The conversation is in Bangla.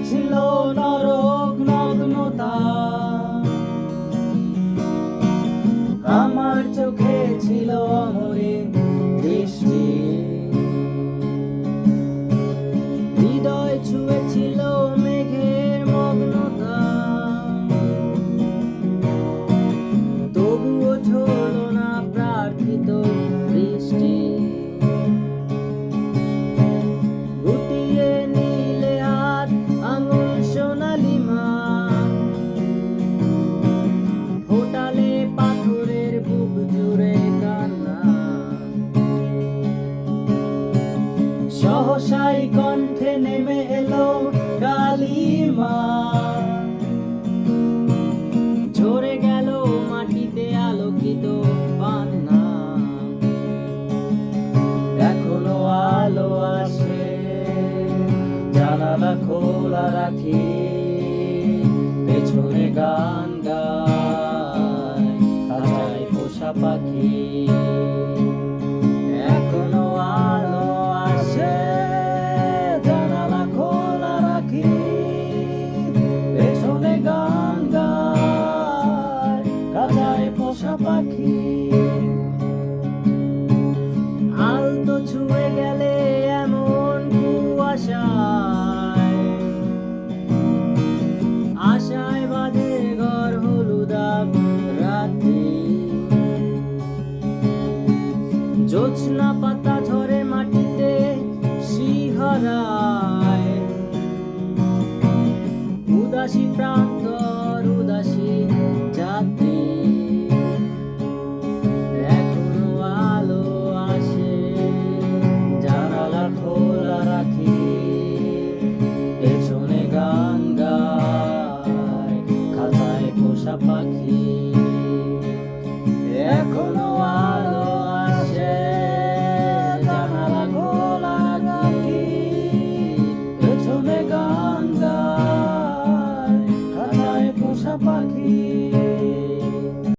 ছিল নরক নগ্নতা, আমার চোখে ছিল অমলিন দৃষ্টি, হৃদয় ছুঁয়েছিল মেঘের মগ্নতা, তবুও ঝরল না প্রার্থিত বৃষ্টি। গুটিয়ে নিলে হাত আঙুল সোনালি মা, ফোটালে পাথরের বুক জুড়ে কান্না, সহসাই কণ্ঠে নেমে এলো কালিমা, ঝরে গেল মাটিতে আলোকিত পান্না। এখনো আলো আসে, জানালা খোলা রাখি, পেছনে গান গায় খাঁচায় পোষা পাখি। এখনো আলো আসে, জানালা খোলা রাখি, পেছনে গান গায় খাঁচায় পোষা পাখি। আলতো ছুঁয়ে গেলে এমন কুয়াশায়, আশায় বাঁধে ঘর হলুদাব রাত্রি, জোছনা পাতা ঝরে মাটিতে শিহরা।